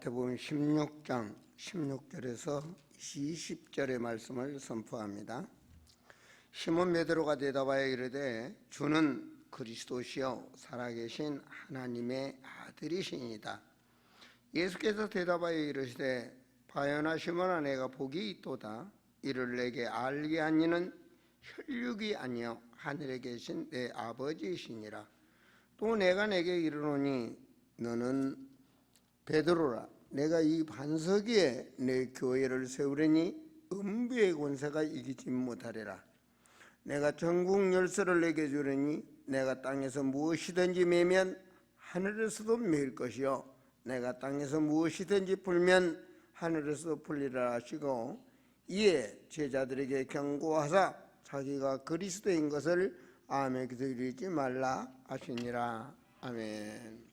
마태복음 16장 16절에서 20절의 말씀을 선포합니다. 시몬 베드로가 대답하여 이르되 주는 그리스도시요 살아계신 하나님의 아들이시니이다. 예수께서 대답하여 이르시되 바요나 시몬아 내가 복이 있도다. 이를 내게 알게 한 이는 혈육이 아니요 하늘에 계신 내 아버지이시니라. 또 내가 내게 이르노니 너는 베드로라. 내가 이 반석 위에 내 교회를 세우려니 음부의 권세가 이기지 못하리라. 내가 전국 열쇠를 내게 주려니 내가 땅에서 무엇이든지 매면 하늘에서도 매일 것이요 내가 땅에서 무엇이든지 풀면 하늘에서도 풀리라 하시고, 이에 제자들에게 경고하사 자기가 그리스도인 것을 암에 기다리지 말라 하시니라. 아멘.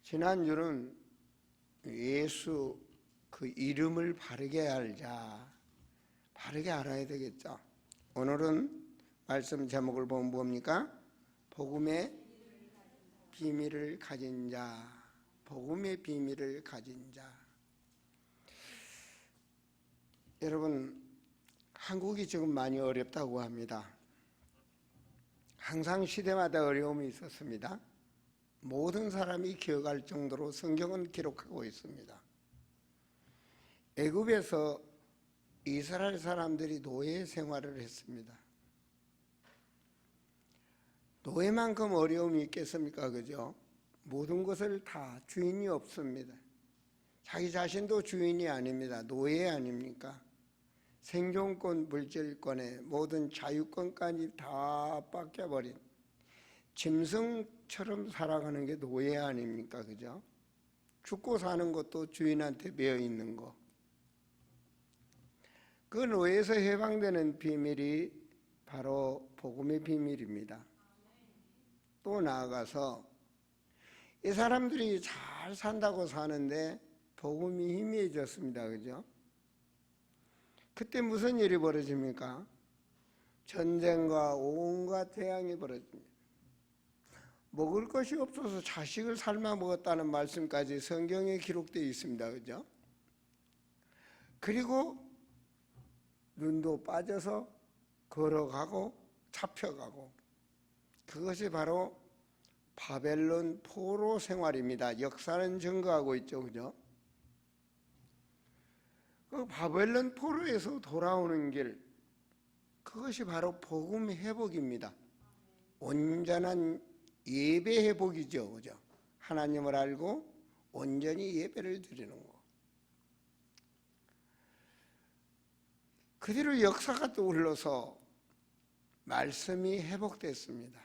지난주는 예수 그 이름을 바르게 알자, 바르게 알아야 되겠죠. 오늘은 말씀 제목을 보면 뭡니까? 복음의 비밀을 가진 자, 복음의 비밀을 가진 자. 여러분, 한국이 지금 많이 어렵다고 합니다. 항상 시대마다 어려움이 있었습니다. 모든 사람이 기억할 정도로 성경은 기록하고 있습니다. 애굽에서 이스라엘 사람들이 노예 생활을 했습니다. 노예만큼 어려움이 있겠습니까? 그죠? 모든 것을 다 주인이 없습니다. 자기 자신도 주인이 아닙니다. 노예 아닙니까? 생존권, 물질권에 모든 자유권까지 다 뺏겨버린 짐승처럼 살아가는 게 노예 아닙니까? 그죠? 죽고 사는 것도 주인한테 매여 있는 거. 그 노예에서 해방되는 비밀이 바로 복음의 비밀입니다. 또 나아가서 이 사람들이 잘 산다고 사는데 복음이 희미해졌습니다. 그죠? 그때 무슨 일이 벌어집니까? 전쟁과 온갖 재앙이 벌어집니다. 먹을 것이 없어서 자식을 삶아 먹었다는 말씀까지 성경에 기록되어 있습니다. 그죠? 그리고 눈도 빠져서 걸어가고 잡혀가고, 그것이 바로 바벨론 포로 생활입니다. 역사는 증거하고 있죠. 그죠? 그 바벨론 포로에서 돌아오는 길, 그것이 바로 복음 회복입니다. 온전한 예배 회복이죠. 그죠? 하나님을 알고 온전히 예배를 드리는 거. 그 뒤로 역사가 또 흘러서 말씀이 회복됐습니다.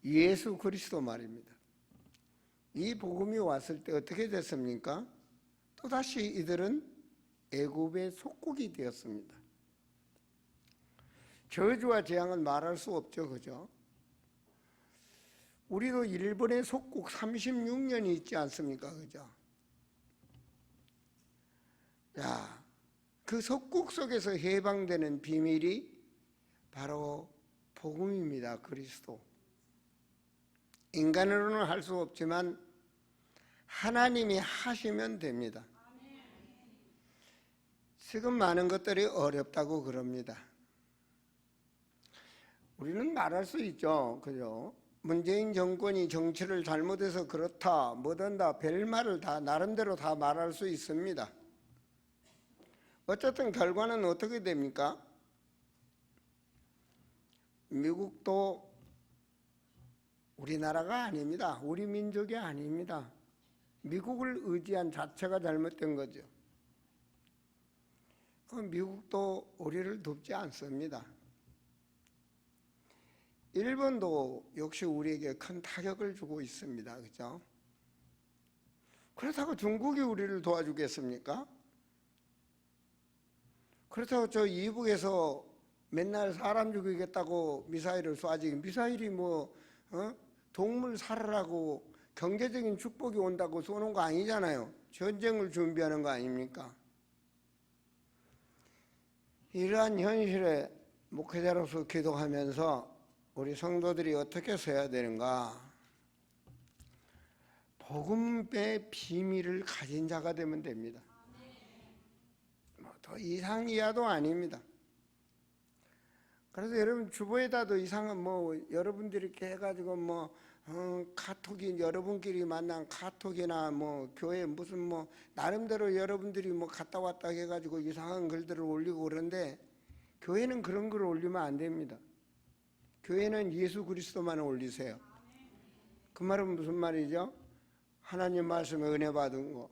예수 그리스도 말입니다. 이 복음이 왔을 때 어떻게 됐습니까? 또다시 이들은 애굽의 속국이 되었습니다. 저주와 재앙은 말할 수 없죠. 그죠? 우리도 일본의 속국 36년이 있지 않습니까? 그죠? 자, 그 속국 속에서 해방되는 비밀이 바로 복음입니다. 그리스도. 인간으로는 할 수 없지만 하나님이 하시면 됩니다. 지금 많은 것들이 어렵다고 그럽니다. 우리는 말할 수 있죠. 그죠? 문재인 정권이 정치를 잘못해서 그렇다, 뭐든다, 별말을 다 나름대로 다 말할 수 있습니다. 어쨌든 결과는 어떻게 됩니까? 미국도 우리나라가 아닙니다. 우리 민족이 아닙니다. 미국을 의지한 자체가 잘못된 거죠. 미국도 우리를 돕지 않습니다. 일본도 역시 우리에게 큰 타격을 주고 있습니다. 그죠? 그렇다고 중국이 우리를 도와주겠습니까? 그렇다고 저 이북에서 맨날 사람 죽이겠다고 미사일을 쏴지, 미사일이 동물 살으라고 경제적인 축복이 온다고 쏘는 거 아니잖아요. 전쟁을 준비하는 거 아닙니까? 이러한 현실에 목회자로서 기도하면서 우리 성도들이 어떻게 서야 되는가? 복음의 비밀을 가진 자가 되면 됩니다. 더 이상 이하도 아닙니다. 그래서 여러분 주보에다도 이상한 여러분들이 이렇게 해가지고 카톡이 여러분끼리 만난 카톡이나 교회 무슨 나름대로 여러분들이 갔다 왔다 해가지고 이상한 글들을 올리고 그러는데 교회는 그런 글을 올리면 안 됩니다. 교회는 예수 그리스도만 올리세요. 그 말은 무슨 말이죠? 하나님 말씀에 은혜 받은 거,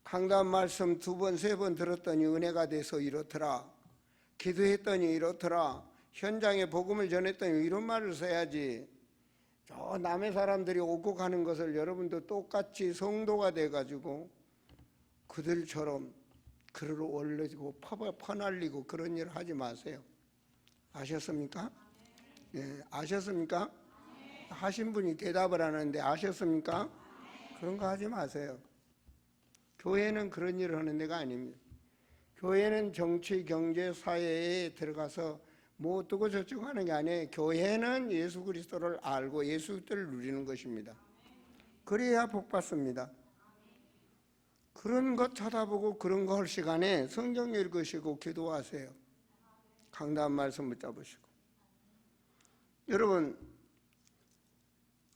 강단 말씀 2번, 3번 들었더니 은혜가 돼서 이렇더라. 기도했더니 이렇더라. 현장에 복음을 전했더니 이런 말을 써야지. 저 남의 사람들이 오고 가는 것을 여러분도 똑같이 성도가 돼가지고 그들처럼 글을 올리고 퍼날리고 그런 일을 하지 마세요. 아셨습니까? 예, 아셨습니까? 하신 분이 대답을 하는데 아셨습니까? 그런 거 하지 마세요. 교회는 그런 일을 하는 데가 아닙니다. 교회는 정치, 경제, 사회에 들어가서 뭐 어쩌고 저쩌고 하는 게 아니에요. 교회는 예수 그리스도를 알고 예수 그리스도를 누리는 것입니다. 그래야 복 받습니다. 그런 것 쳐다보고 그런 거 할 시간에 성경 읽으시고 기도하세요. 강단 말씀 붙잡으시고. 여러분,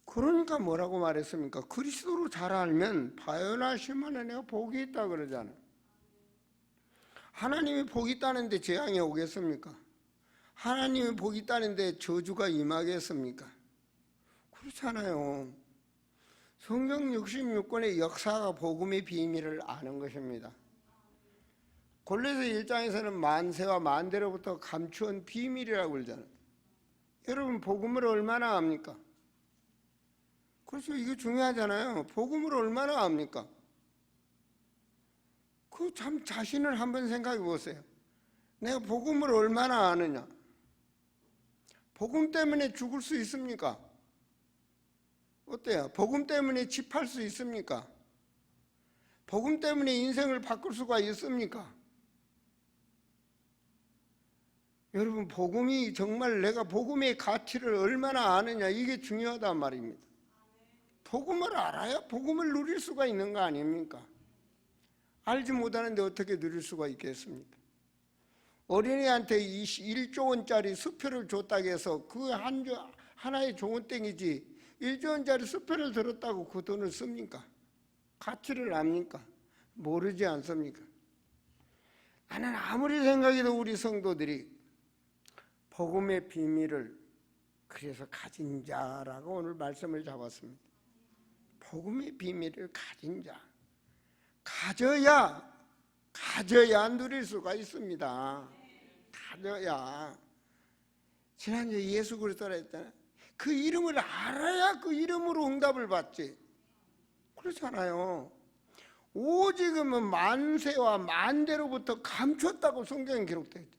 그러니까 뭐라고 말했습니까? 그리스도로 잘 알면 바요나시면 내가 복이 있다 그러잖아요. 하나님이 복이 있다는데 재앙이 오겠습니까? 하나님이 복이 있다는데 저주가 임하겠습니까? 그렇잖아요. 성경 66권의 역사가 복음의 비밀을 아는 것입니다. 골로새 1장에서는 만세와 만대로부터 감추온 비밀이라고 그러잖아요. 여러분 복음을 얼마나 압니까? 그렇죠. 이게 중요하잖아요. 복음을 얼마나 압니까? 그 참 자신을 한번 생각해 보세요. 내가 복음을 얼마나 아느냐? 복음 때문에 죽을 수 있습니까? 어때요? 복음 때문에 집 팔 수 있습니까? 복음 때문에 인생을 바꿀 수가 있습니까? 여러분 복음이 정말 내가 복음의 가치를 얼마나 아느냐 이게 중요하단 말입니다. 복음을 알아야 복음을 누릴 수가 있는 거 아닙니까? 알지 못하는데 어떻게 누릴 수가 있겠습니까? 어린이한테 1조 원짜리 수표를 줬다고 해서 그 하나의 조원땡이지 1조 원짜리 수표를 들었다고 그 돈을 씁니까? 가치를 압니까? 모르지 않습니까? 나는 아무리 생각해도 우리 성도들이 복음의 비밀을 그래서 가진 자라고 오늘 말씀을 잡았습니다. 복음의 비밀을 가진 자. 가져야 누릴 수가 있습니다. 가져야. 지난주에 예수 그리스도라 했잖아요. 그 이름을 알아야 그 이름으로 응답을 받지. 그렇잖아요. 오직은 만세와 만대로부터 감췄다고 성경에 기록되어 있죠.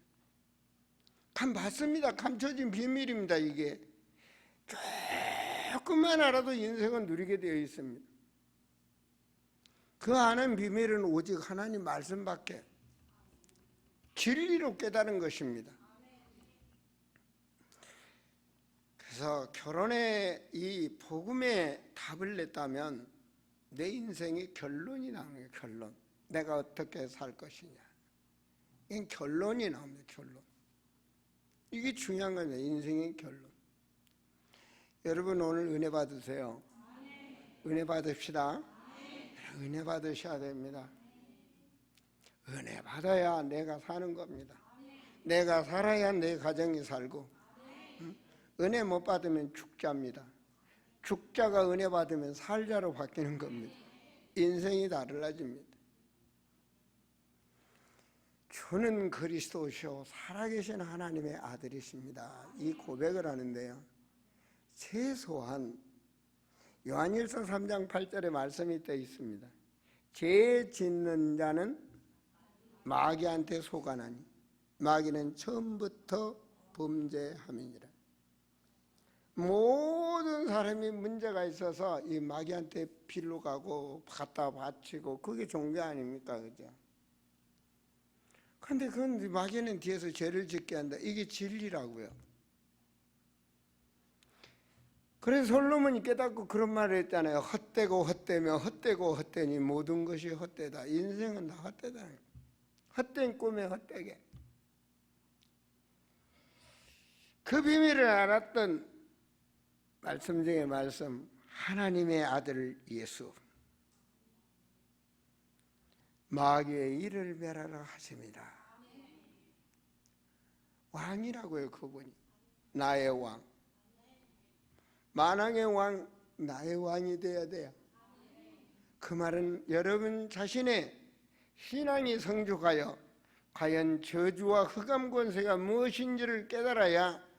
맞습니다. 감춰진 비밀입니다. 이게 조금만 알아도 인생은 누리게 되어 있습니다. 그 아는 비밀은 오직 하나님 말씀밖에 진리로 깨달은 것입니다. 그래서 결혼에 이 복음에 답을 냈다면 내 인생의 결론이 나오는 거예요. 결론. 내가 어떻게 살 것이냐. 이건 결론이 나옵니다. 결론. 이게 중요한 겁니다. 인생의 결론. 여러분 오늘 은혜 받으세요. 은혜 받읍시다. 은혜 받으셔야 됩니다. 은혜 받아야 내가 사는 겁니다. 내가 살아야 내 가정이 살고, 은혜 못 받으면 죽자입니다. 죽자가 은혜 받으면 살자로 바뀌는 겁니다. 인생이 달라집니다. 주는 그리스도시요 살아계신 하나님의 아들이십니다. 이 고백을 하는데요, 최소한 요한일서 3장 8절에 말씀이 떠 있습니다. 죄 짓는 자는 마귀한테 속아나니 마귀는 처음부터 범죄함이니라. 모든 사람이 문제가 있어서 이 마귀한테 빌로 가고 갖다 바치고 그게 종교 아닙니까? 그죠? 그런데 그건 마귀는 뒤에서 죄를 짓게 한다. 이게 진리라고요. 그래서 솔로몬이 깨닫고 그런 말을 했잖아요. 헛되고 헛되며 헛되고 헛되니 모든 것이 헛되다. 인생은 다 헛되다. 헛된 꿈에 헛되게. 그 비밀을 알았던 말씀 중에 말씀, 하나님의 아들 예수, 마귀의 일을 멸하라 하십니다. 왕이라고요. 그분이 나의 왕, 만왕의 왕, 나의 왕이 되어야 돼요. 그 말은 여러분 자신의 신앙이 성숙하여 과연 저주와 흑암 권세가 무엇인지를 깨달아야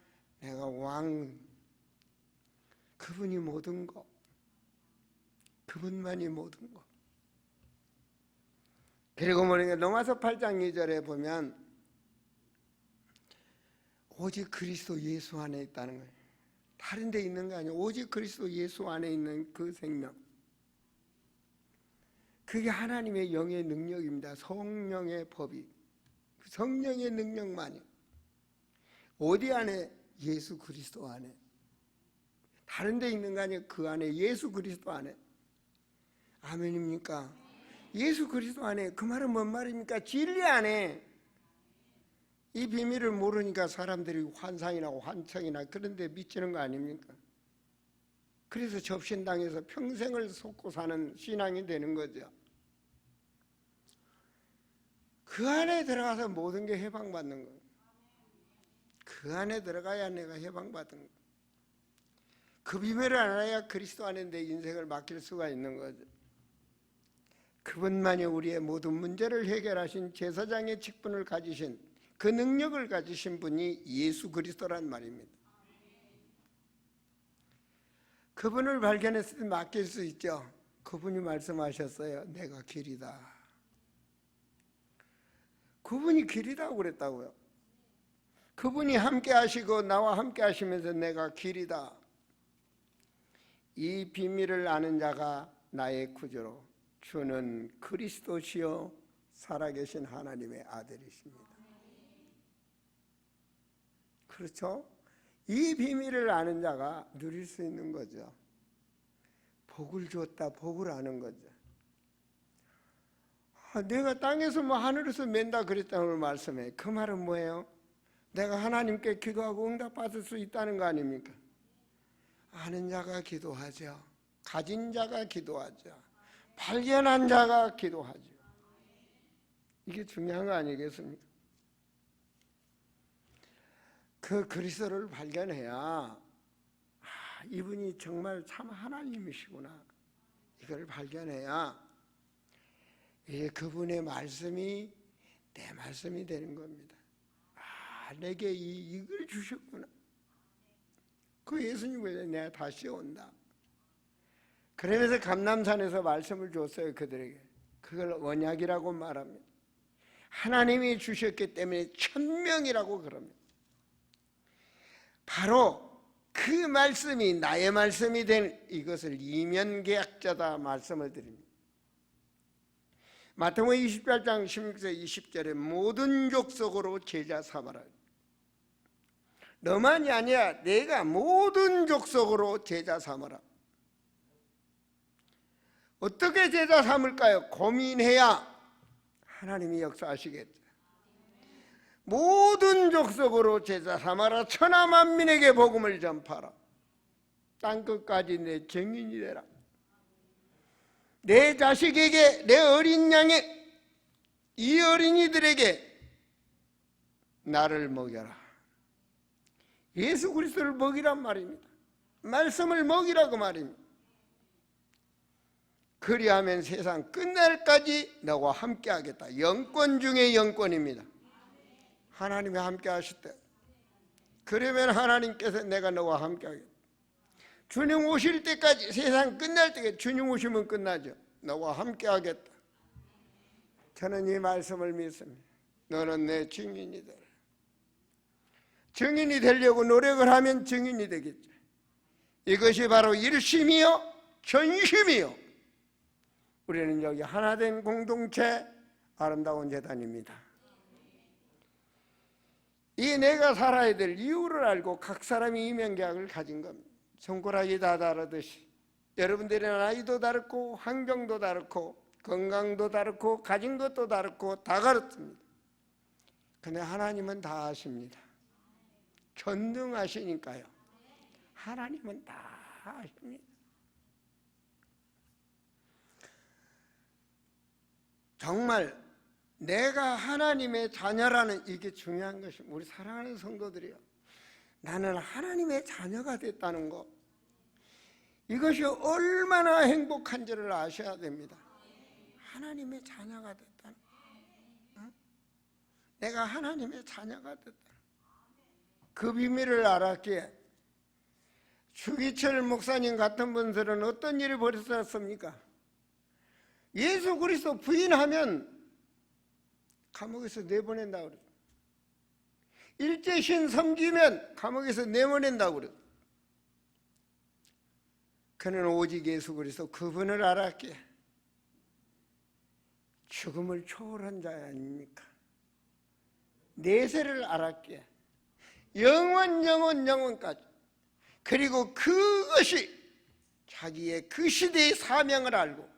내가 왕, 그분이 모든 것, 그분만이 모든 것. 그리고 뭐냐, 로마서 8장 2절에 보면 오직 그리스도 예수 안에 있다는 거예요. 다른 데 있는 거 아니에요. 오직 그리스도 예수 안에 있는 그 생명, 그게 하나님의 영의 능력입니다. 성령의 법이, 성령의 능력만이. 어디 안에? 예수 그리스도 안에. 다른 데 있는 거 아니에요. 그 안에, 예수 그리스도 안에. 아멘입니까? 예수 그리스도 안에. 그 말은 뭔 말입니까? 진리 안에. 이 비밀을 모르니까 사람들이 환상이나 환청이나 그런 데 미치는 거 아닙니까? 그래서 접신당해서 평생을 속고 사는 신앙이 되는 거죠. 그 안에 들어가서 모든 게 해방받는 거예요. 그 안에 들어가야 내가 해방받은 거예요. 그 비밀을 알아야 그리스도 안에 내 인생을 맡길 수가 있는 거죠. 그분만이 우리의 모든 문제를 해결하신 제사장의 직분을 가지신, 그 능력을 가지신 분이 예수 그리스도란 말입니다. 그분을 발견했을 때 맡길 수 있죠. 그분이 말씀하셨어요. 내가 길이다. 그분이 길이라고 그랬다고요. 그분이 함께 하시고 나와 함께 하시면서 내가 길이다. 이 비밀을 아는 자가 나의 구주로, 주는 그리스도시요 살아계신 하나님의 아들이십니다. 그렇죠? 이 비밀을 아는 자가 누릴 수 있는 거죠. 복을 줬다, 복을 아는 거죠. 내가 땅에서 뭐 하늘에서 맨다 그랬다는 말씀에 그 말은 뭐예요? 내가 하나님께 기도하고 응답받을 수 있다는 거 아닙니까? 아는 자가 기도하죠. 가진 자가 기도하죠. 발견한 자가 기도하죠. 이게 중요한 거 아니겠습니까? 그 그리스도를 발견해야 이분이 정말 참 하나님이시구나, 이걸 발견해야 이게 그분의 말씀이 내 말씀이 되는 겁니다. 내게 이걸 주셨구나. 그 예수님을 내가 다시 온다. 그러면서 감람산에서 말씀을 줬어요. 그들에게. 그걸 언약이라고 말합니다. 하나님이 주셨기 때문에 천명이라고 그럽니다. 바로 그 말씀이 나의 말씀이 된 이것을 이면계약자다 말씀을 드립니다. 마태복음 28장 16절 20절에 모든 족속으로 제자 삼아라. 너만이 아니야, 내가 모든 족속으로 제자 삼아라. 어떻게 제자 삼을까요? 고민해야 하나님이 역사하시겠죠. 모든 족속으로 제자 삼아라. 천하 만민에게 복음을 전파하라. 땅끝까지 내 증인이 되라. 내 자식에게, 내 어린 양에, 이 어린이들에게 나를 먹여라. 예수 그리스도를 먹이란 말입니다. 말씀을 먹이라고 말입니다. 그리하면 세상 끝날까지 너와 함께 하겠다. 영권 중에 영권입니다. 하나님이 함께 하실 때, 그러면 하나님께서 내가 너와 함께 하겠다. 주님 오실 때까지, 세상 끝날 때까지, 주님 오시면 끝나죠. 너와 함께 하겠다. 저는 이 말씀을 믿습니다. 너는 내 증인이 되라. 증인이 되려고 노력을 하면 증인이 되겠죠. 이것이 바로 일심이요 전심이요. 우리는 여기 하나된 공동체, 아름다운 재단입니다. 이 내가 살아야 될 이유를 알고 각 사람이 이면계약을 가진 겁니다. 손가락이 다 다르듯이 여러분들의 나이도 다르고 환경도 다르고 건강도 다르고 가진 것도 다르고 다 그렇습니다. 근데 하나님은 다 아십니다. 전능하시니까요. 하나님은 다 아십니다. 정말 내가 하나님의 자녀라는 이게 중요한 것입니다. 우리 사랑하는 성도들이요, 나는 하나님의 자녀가 됐다는 것, 이것이 얼마나 행복한지를 아셔야 됩니다. 하나님의 자녀가 됐다는 것, 내가 하나님의 자녀가 됐다, 그 비밀을 알았기에 주기철 목사님 같은 분들은 어떤 일을 벌였었습니까? 예수 그리스도 부인하면 감옥에서 내보낸다고 그래요. 일제신 섬기면 감옥에서 내보낸다고 그래요. 그는 오직 예수 그리스도 그분을 알았기에 죽음을 초월한 자야 아닙니까? 내세를 알았기에 영원까지, 그리고 그것이 자기의 그 시대의 사명을 알고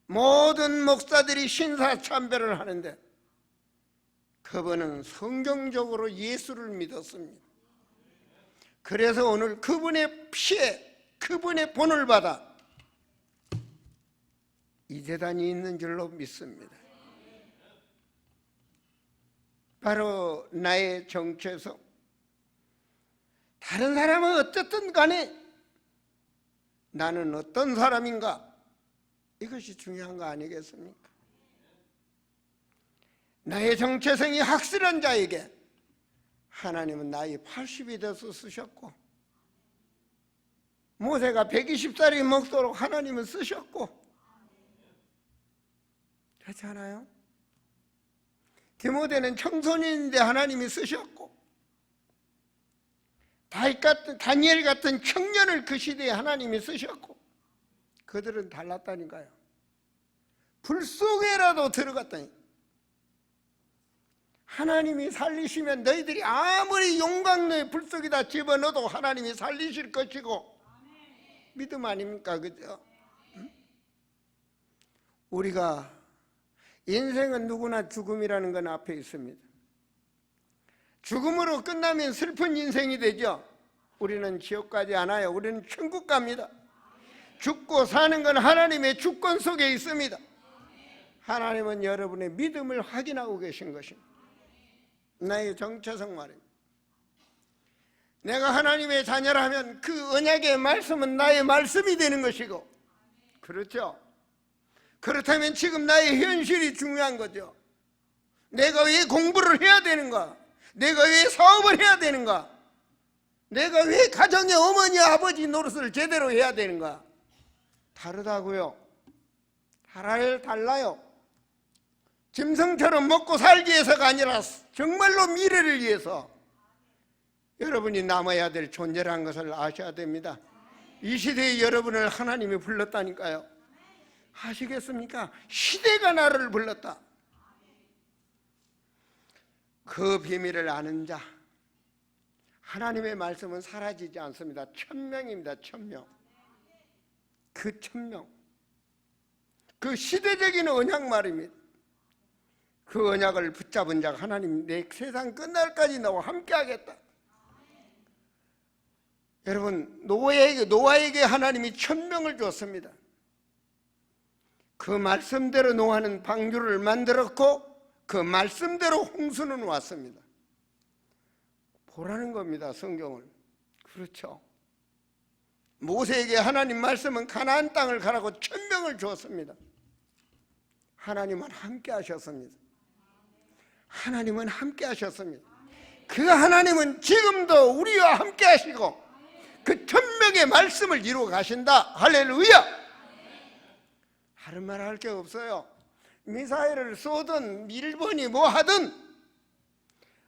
모든 목사들이 신사참배를 하는데 그분은 성경적으로 예수를 믿었습니다. 그래서 오늘 그분의 피에, 그분의 본을 받아 이 재단이 있는 줄로 믿습니다. 바로 나의 정체성, 다른 사람은 어쨌든 간에 나는 어떤 사람인가, 이것이 중요한 거 아니겠습니까? 나의 정체성이 확실한 자에게 하나님은 나이 80이 돼서 쓰셨고, 모세가 120살이 먹도록 하나님은 쓰셨고, 그렇지 않아요? 디모데는 청소년인데 하나님이 쓰셨고, 다니엘 같은 청년을 그 시대에 하나님이 쓰셨고, 그들은 달랐다니까요. 불 속에라도 들어갔다니. 하나님이 살리시면 너희들이 아무리 용광로의 불 속에다 집어넣어도 하나님이 살리실 것이고, 믿음 아닙니까? 그죠? 우리가 인생은 누구나 죽음이라는 건 앞에 있습니다. 죽음으로 끝나면 슬픈 인생이 되죠. 우리는 지옥 가지 않아요. 우리는 천국 갑니다. 죽고 사는 건 하나님의 주권 속에 있습니다. 하나님은 여러분의 믿음을 확인하고 계신 것입니다. 나의 정체성 말입니다. 내가 하나님의 자녀라면 그 언약의 말씀은 나의 말씀이 되는 것이고, 그렇죠? 그렇다면 지금 나의 현실이 중요한 거죠. 내가 왜 공부를 해야 되는가? 내가 왜 사업을 해야 되는가? 내가 왜 가정의 어머니 아버지 노릇을 제대로 해야 되는가? 다르다고요. 달라요. 짐승처럼 먹고 살기 위해서가 아니라 정말로 미래를 위해서 여러분이 남아야 될 존재라는 것을 아셔야 됩니다. 이 시대에 여러분을 하나님이 불렀다니까요. 아시겠습니까? 시대가 나를 불렀다. 그 비밀을 아는 자, 하나님의 말씀은 사라지지 않습니다. 천명입니다. 천명. 그 천명, 그 시대적인 언약 말입니다. 그 언약을 붙잡은 자가 하나님, 내 세상 끝날까지 나와 함께 하겠다. 여러분, 노아에게 하나님이 천명을 줬습니다. 그 말씀대로 노아는 방주를 만들었고, 그 말씀대로 홍수는 왔습니다. 보라는 겁니다, 성경을. 그렇죠. 모세에게 하나님 말씀은 가나안 땅을 가라고 천명을 주었습니다. 하나님은 함께 하셨습니다. 하나님은 함께 하셨습니다. 그 하나님은 지금도 우리와 함께 하시고 그 천명의 말씀을 이루어 가신다. 할렐루야. 다른 말 할 게 없어요. 미사일을 쏘든 일본이 뭐 하든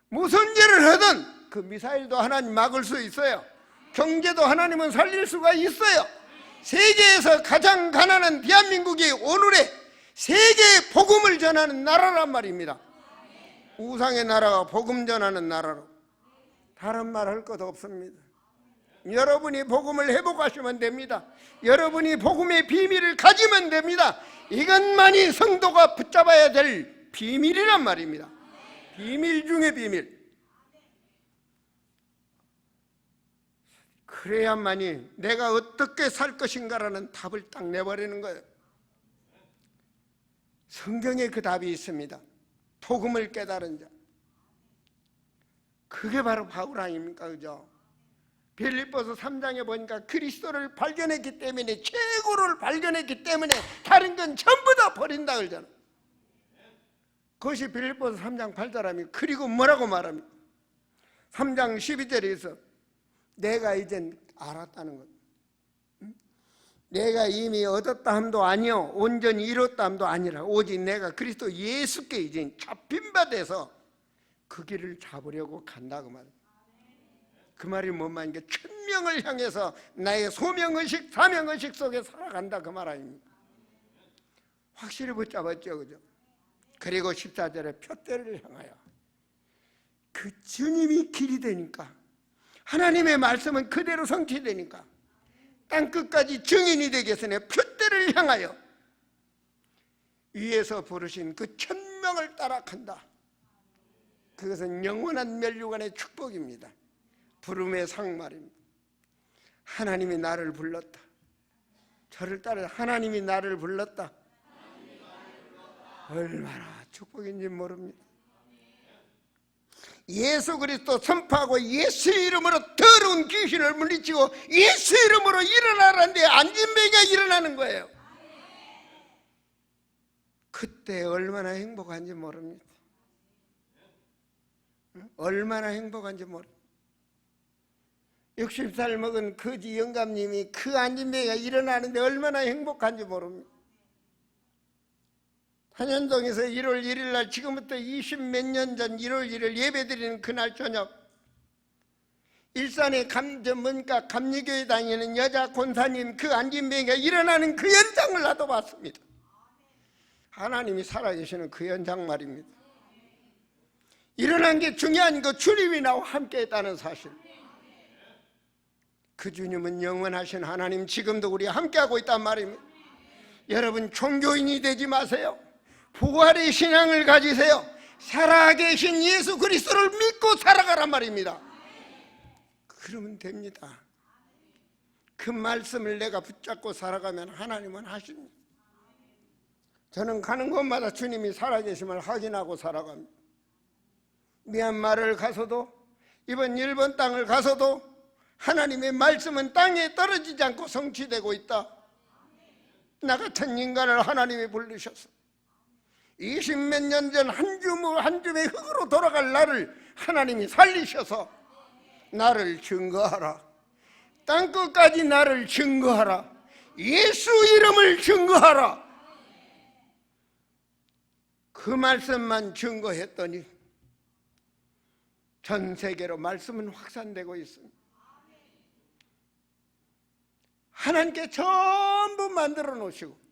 무슨 죄를 하든 그 미사일도 하나님 막을 수 있어요. 경제도 하나님은 살릴 수가 있어요. 세계에서 가장 가난한 대한민국이 오늘의 세계의 복음을 전하는 나라란 말입니다. 우상의 나라가 복음 전하는 나라로. 다른 말 할 것 없습니다. 여러분이 복음을 회복하시면 됩니다. 여러분이 복음의 비밀을 가지면 됩니다. 이것만이 성도가 붙잡아야 될 비밀이란 말입니다. 비밀 중에 비밀. 그래야만이 내가 어떻게 살 것인가라는 답을 딱 내버리는 거예요. 성경에 그 답이 있습니다. 복음을 깨달은 자. 그게 바로 바울 아닙니까? 그죠? 빌립보서 3장에 보니까 그리스도를 발견했기 때문에, 최고를 발견했기 때문에 다른 건 전부 다 버린다 그러잖아. 그것이 빌립보서 3장 8절이며, 그리고 뭐라고 말합니까? 3장 12절에서 내가 이젠 알았다는 것. 내가 이미 얻었다 함도 아니요 온전히 이뤘다 함도 아니라 오직 내가 그리스도 예수께 이제 잡힌 바 돼서 그 길을 잡으려고 간다 그 말이에요. 그 말이 뭔 말인가? 천명을 향해서 나의 소명의식 사명의식 속에 살아간다 그 말 아닙니까? 확실히 붙잡았죠, 그죠? 그리고 14절에 표대를 향하여, 그 주님이 길이 되니까, 하나님의 말씀은 그대로 성취되니까 땅끝까지 증인이 되겠으니 표대를 향하여 위에서 부르신 그 천명을 따라간다. 그것은 영원한 멸류관의 축복입니다. 부름의 상 말입니다. 하나님이 나를 불렀다. 저를 따라 하나님이 나를 불렀다. 얼마나 축복인지 모릅니다. 예수 그리스도 선포하고 예수 이름으로 더러운 귀신을 물리치고 예수 이름으로 일어나라는데 안진뱅이가 일어나는 거예요. 그때 얼마나 행복한지 모릅니다. 얼마나 행복한지 모릅니다. 60살 먹은 거지 영감님이 그 안진뱅이가 일어나는데 얼마나 행복한지 모릅니다. 한현동에서 1월 1일 날, 지금부터 20 몇 년 전 1월 1일 예배드리는 그날 저녁, 일산의 문가 감리교회 다니는 여자 권사님 그 안진뱅이가 일어나는 그 현장을 나도 봤습니다. 하나님이 살아계시는 그 현장 말입니다. 일어난 게 중요한 거, 주님이 나와 함께 했다는 사실. 그 주님은 영원하신 하나님, 지금도 우리 함께하고 있단 말입니다. 여러분, 종교인이 되지 마세요. 부활의 신앙을 가지세요. 살아계신 예수 그리스도를 믿고 살아가란 말입니다. 그러면 됩니다. 그 말씀을 내가 붙잡고 살아가면 하나님은 하십니다. 저는 가는 곳마다 주님이 살아계심을 확인하고 살아갑니다. 미얀마를 가서도, 이번 일본 땅을 가서도 하나님의 말씀은 땅에 떨어지지 않고 성취되고 있다. 나 같은 인간을 하나님이 부르셔서 20 몇 년 전 한 줌의 흙으로 돌아갈 나를 하나님이 살리셔서 나를 증거하라. 땅끝까지 나를 증거하라. 예수 이름을 증거하라. 그 말씀만 증거했더니 전 세계로 말씀은 확산되고 있습니다. 하나님께 전부 만들어 놓으시고,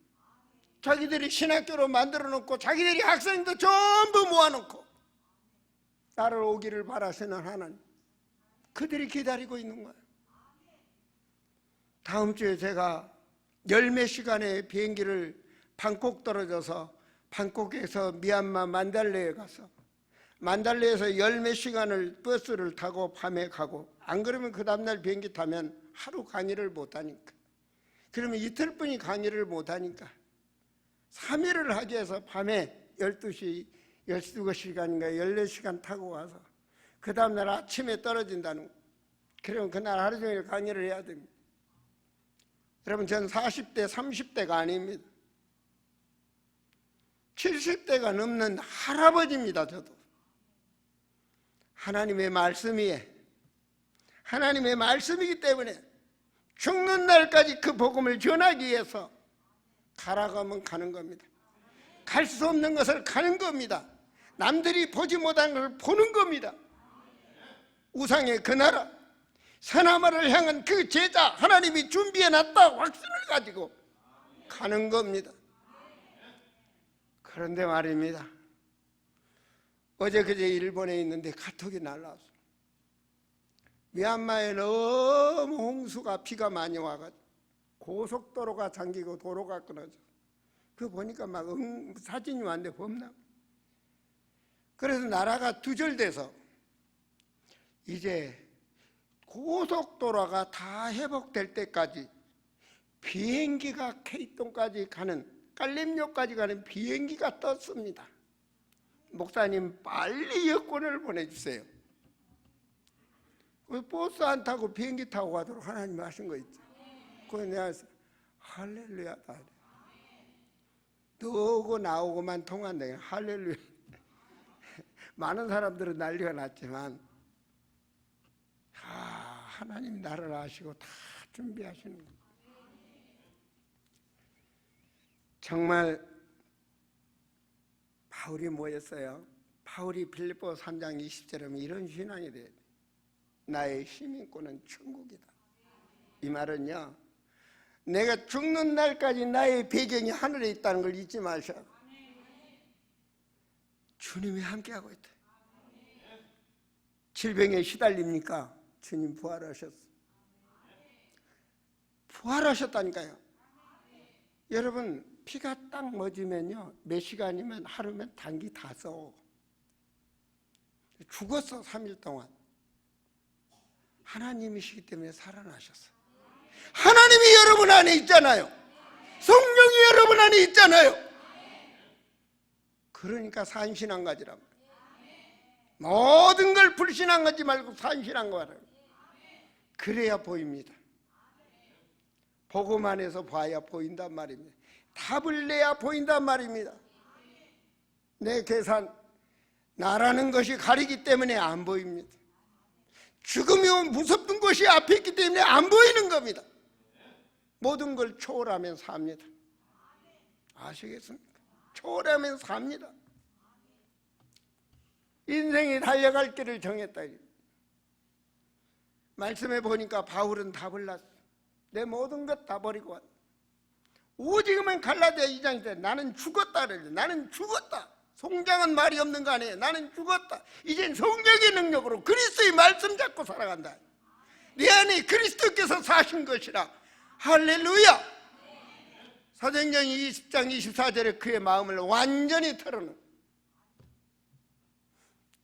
자기들이 신학교로 만들어 놓고, 자기들이 학생도 전부 모아놓고 나를 오기를 바라시는 하나님, 그들이 기다리고 있는 거예요. 다음 주에 제가 10몇 시간의 비행기를 방콕 떨어져서 방콕에서 미얀마 만달레에 가서, 만달레에서 10몇 시간을 버스를 타고 밤에 가고, 안 그러면 그 다음날 비행기 타면 하루 강의를 못하니까, 그러면 이틀뿐이 강의를 못하니까 3일을 하기 위해서 밤에 12시, 12시간인가 14시간 타고 와서 그 다음날 아침에 떨어진다는 거. 그러면 그날 하루 종일 강의를 해야 됩니다. 여러분, 전 40대, 30대가 아닙니다. 70대가 넘는 할아버지입니다. 저도 하나님의 말씀이에, 하나님의 말씀이기 때문에 죽는 날까지 그 복음을 전하기 위해서 가라가면 가는 겁니다. 갈 수 없는 것을 가는 겁니다. 남들이 보지 못한 것을 보는 겁니다. 우상의 그 나라, 서나마를 향한 그 제자, 하나님이 준비해놨다 확신을 가지고 가는 겁니다. 그런데 말입니다, 어제 그제 일본에 있는데 카톡이 날라왔어요. 미얀마에 너무 홍수가 비가 많이 와가지고 고속도로가 잠기고 도로가 끊어져. 그거 보니까 막 사진이 왔는데 범람. 그래서 나라가 두절돼서 이제 고속도로가 다 회복될 때까지 비행기가 케이톤까지 가는, 깔림역까지 가는 비행기가 떴습니다. 목사님 빨리 여권을 보내주세요. 버스 안 타고 비행기 타고 가도록 하나님이 하신 거 있죠. 그래서 내가 할렐루야다. 너오고 나오고만 통한다. 할렐루야. 많은 사람들은 난리가 났지만 하나님 나를 아시고 다 준비하시는 거예요. 정말 바울이 뭐였어요? 바울이 빌립보 3장 20절에 하면 이런 신앙이 돼요. 나의 시민권은 천국이다. 이 말은요, 내가 죽는 날까지 나의 배경이 하늘에 있다는 걸 잊지 마셔. 주님이 함께하고 있다. 질병에 시달립니까? 주님 부활하셨어. 부활하셨다니까요. 여러분, 피가 딱 멎으면요, 몇 시간이면 하루면 단기 다 써. 죽었어. 3일 동안. 하나님이시기 때문에 살아나셨어. 하나님이 여러분 안에 있잖아요. 성령이 여러분 안에 있잖아요. 그러니까 산신한 가지랍니다. 모든 걸 불신한 거지 말고 산신한 거라. 그래야 보입니다. 복음 안에서 봐야 보인단 말입니다. 답을 내야 보인단 말입니다. 내 계산, 나라는 것이 가리기 때문에 안 보입니다. 죽음이 무섭던 것이 앞에 있기 때문에 안 보이는 겁니다. 모든 걸 초월하면 삽니다. 아시겠습니까? 초월하면 삽니다. 인생이 달려갈 길을 정했다. 말씀해 보니까 바울은 답을 났어. 내 모든 것 다 버리고 왔다. 오직은 갈라디아 2장 때 나는 죽었다 그래. 나는 죽었다. 송장은 말이 없는 거 아니에요. 나는 죽었다. 이젠 성령의 능력으로 그리스도의 말씀 잡고 살아간다. 내 안에 그리스도께서 사신 것이라. 할렐루야. 사도행전 20장 24절에 그의 마음을 완전히 털어놓은,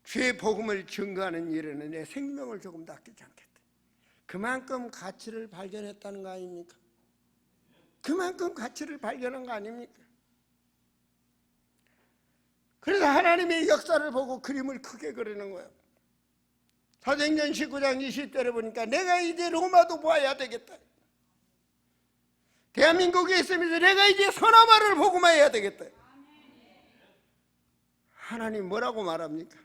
주의 복음을 증거하는 일에는 내 생명을 조금도 아끼지 않겠다. 그만큼 가치를 발견했다는 거 아닙니까? 그만큼 가치를 발견한 거 아닙니까? 그래서 하나님의 역사를 보고 그림을 크게 그리는 거예요. 사도행전 19장 20절에 보니까 내가 이제 로마도 봐야 되겠다. 대한민국에 있으면서 내가 이제 서나마를 보고만 해야 되겠다. 하나님 뭐라고 말합니까?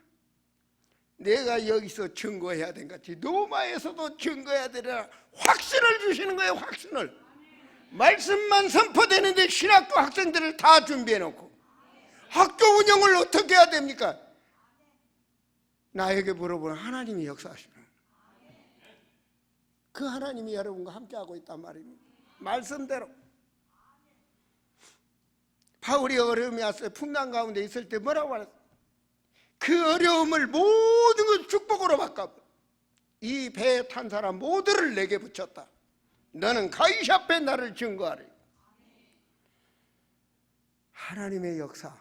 내가 여기서 증거해야 된 것 같이 로마에서도 증거해야 되리라. 확신을 주시는 거예요. 확신을. 말씀만 선포되는데 신학교 학생들을 다 준비해놓고 학교 운영을 어떻게 해야 됩니까? 나에게 물어보는 하나님이 역사하시는, 그 하나님이 여러분과 함께하고 있단 말입니다. 말씀대로. 바울이 어려움이 왔어요. 풍랑 가운데 있을 때 뭐라고 말했어요? 그 어려움을 모든 걸 축복으로 바꿔 이 배에 탄 사람 모두를 내게 붙였다. 너는 가이시 앞에 나를 증거하리. 하나님의 역사.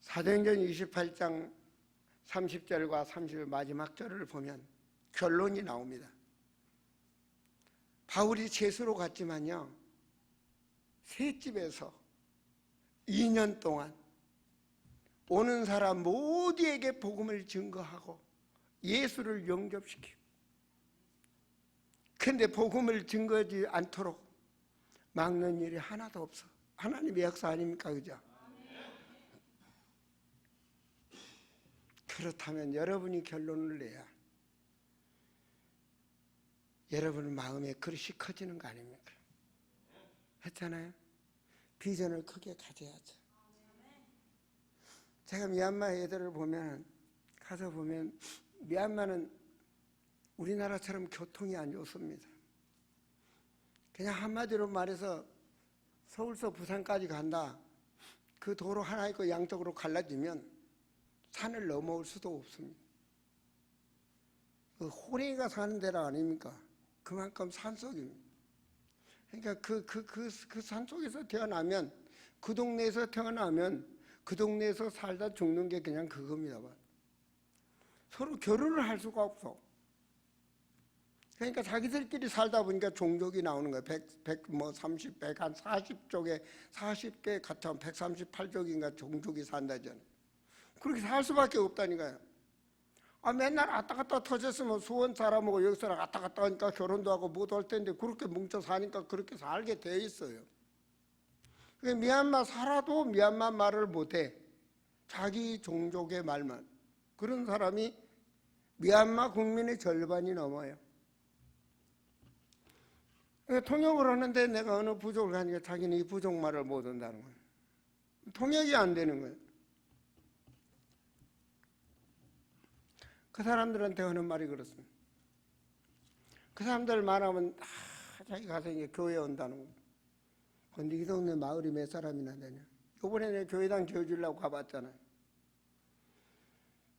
사도행전 28장 30절과 30절 마지막 절을 보면 결론이 나옵니다. 바울이 제수로 갔지만요, 새 집에서 2년 동안 오는 사람 모두에게 복음을 증거하고 예수를 영접시키고, 근데 복음을 증거하지 않도록 막는 일이 하나도 없어. 하나님의 역사 아닙니까? 그죠? 그렇다면 여러분이 결론을 내야 여러분 마음에 그릇이 커지는 거 아닙니까? 했잖아요. 비전을 크게 가져야죠. 제가 미얀마 애들을 보면, 가서 보면 미얀마는 우리나라처럼 교통이 안 좋습니다. 그냥 한마디로 말해서 서울서 부산까지 간다. 그 도로 하나 있고 양쪽으로 갈라지면 산을 넘어올 수도 없습니다. 그 호랭이가 사는 데라 아닙니까? 그만큼 산속입니다. 그러니까 그 산속에서 태어나면, 그 동네에서 태어나면 그 동네에서 살다 죽는 게 그냥 그겁니다. 서로 결혼을 할 수가 없어. 그러니까 자기들끼리 살다 보니까 종족이 나오는 거예요. 130, 140쪽에 40개 같은 138족인가 종족이 산다잖아요. 그렇게 살 수밖에 없다니까요. 맨날 왔다 갔다 터졌으면 수원 사람하고 여기 사람 왔다 갔다 하니까 결혼도 하고 뭐도 할 텐데 그렇게 뭉쳐 사니까 그렇게 살게 돼 있어요. 미얀마 살아도 미얀마 말을 못해. 자기 종족의 말만. 그런 사람이 미얀마 국민의 절반이 넘어요. 통역을 하는데 내가 어느 부족을 가니까 자기는 이 부족 말을 못 한다는 거예요. 통역이 안 되는 거예요. 그 사람들한테 하는 말이 그렇습니다. 그 사람들 말하면 자기 가서 이제 교회에 온다는 거예요. 근데 이 동네 마을이 몇 사람이나 되냐? 요번에 내 교회당 지어주려고 가봤잖아요.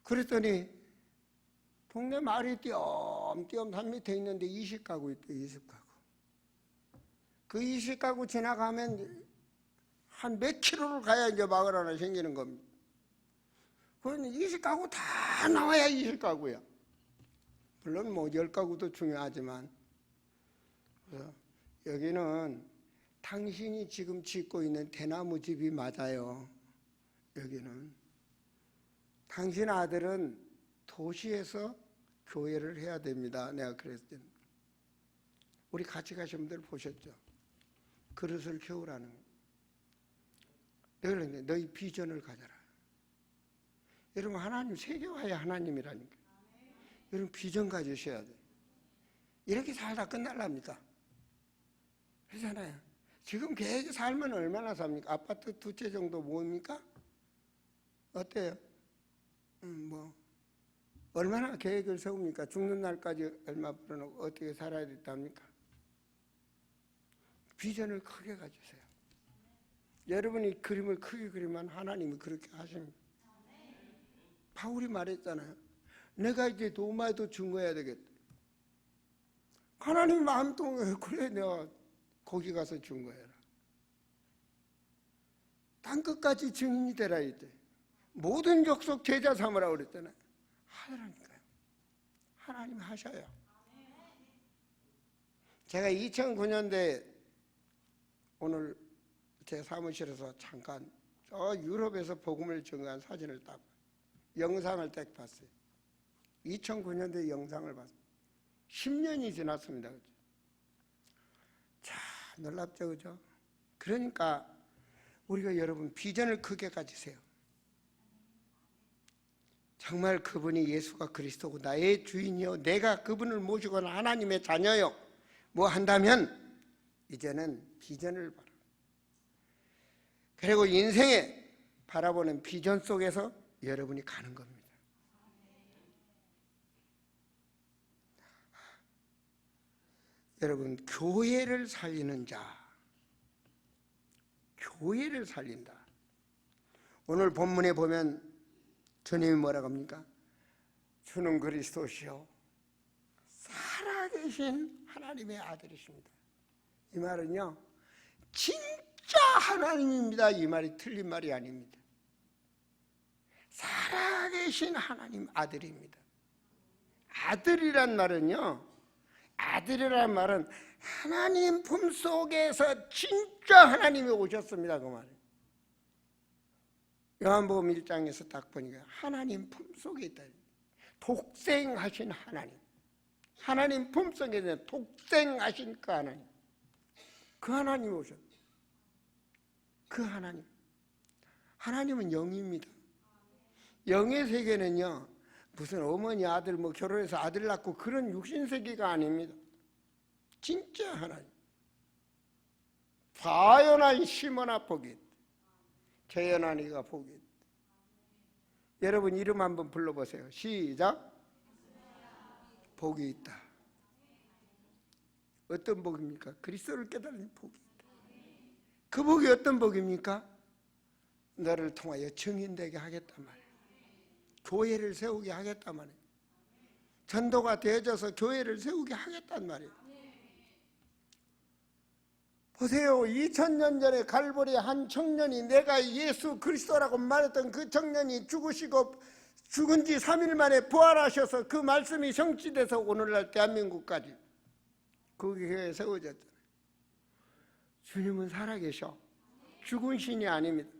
그랬더니 동네 마을이 띄엄띄엄 산 밑에 있는데 20가구 있대. 20가구. 그 20가구 지나가면 한 몇 킬로를 가야 이제 마을 하나 생기는 겁니다. 그건 20가구 다 나와야 20가구야. 물론 뭐 10가구도 중요하지만. 그래서 여기는 당신이 지금 짓고 있는 대나무 집이 맞아요. 여기는. 당신 아들은 도시에서 교회를 해야 됩니다. 내가 그랬더니. 우리 같이 가신 분들 보셨죠? 그릇을 키우라는 거. 내가 너희 비전을 가져라. 여러분 하나님 세계화의 하나님이라니까. 여러분 비전 가지셔야 돼. 이렇게 살다 끝날랍니까? 그렇잖아요. 지금 계획 살면 얼마나 삽니까? 아파트 2채 정도 모입니까? 어때요? 뭐 얼마나 계획을 세웁니까? 죽는 날까지 얼마 벌어놓고 어떻게 살아야 됐답니까? 비전을 크게 가지세요. 여러분이 그림을 크게 그리면 하나님이 그렇게 하십니다. 바울이 말했잖아요. 내가 이제 도마에도 증거해야 되겠다. 하나님 마음 동해. 그래 내가 거기 가서 증거해라. 땅끝까지 증인이 되라 이제. 모든 족속 제자 삼으라고 그랬잖아요. 하더라니까요. 하나님 하셔요. 제가 2009년도에 오늘 제 사무실에서 잠깐 저 유럽에서 복음을 증거한 사진을 딱 영상을 딱 봤어요. 2009년도에 영상을 봤어요. 10년이 지났습니다. 그죠? 참 놀랍죠, 그죠? 그러니까 우리가 여러분 비전을 크게 가지세요. 정말 그분이 예수가 그리스도고 나의 주인이요 내가 그분을 모시고 하나님의 자녀요 뭐 한다면 이제는 비전을 바라. 그리고 인생에 바라보는 비전 속에서 여러분이 가는 겁니다. 여러분 교회를 살리는 자, 교회를 살린다. 오늘 본문에 보면 주님이 뭐라고 합니까? 주는 그리스도시요 살아계신 하나님의 아들이십니다. 이 말은요 진짜 하나님입니다. 이 말이 틀린 말이 아닙니다. 살아계신 하나님 아들입니다. 아들이란 말은요, 아들이란 말은 하나님 품속에서 진짜 하나님이 오셨습니다. 그 말이에요. 요한복음 1장에서 딱 보니까 하나님 품속에 있다. 독생하신 하나님. 하나님 품속에 독생하신 그 하나님. 그 하나님이 오셨다. 그 하나님. 하나님은 영입니다. 영의 세계는요 무슨 어머니 아들 뭐 결혼해서 아들 낳고 그런 육신 세계가 아닙니다. 진짜 하나님. 과연한 시몬아 복이 있다. 재연한이가 복이 있다. 여러분 이름 한번 불러보세요. 시작. 복이 있다. 어떤 복입니까? 그리스도를 깨달은 복이 있다. 그 복이 어떤 복입니까? 너를 통하여 증인되게 하겠단 말이에요. 교회를 세우게 하겠단 말이에요. 전도가 되어져서 교회를 세우게 하겠단 말이에요. 보세요. 2000년 전에 갈보리 한 청년이, 내가 예수 그리스도라고 말했던 그 청년이 죽으시고 죽은 지 3일 만에 부활하셔서 그 말씀이 성취돼서 오늘날 대한민국까지 그 교회에 세워졌잖아요. 주님은 살아계셔. 죽은 신이 아닙니다.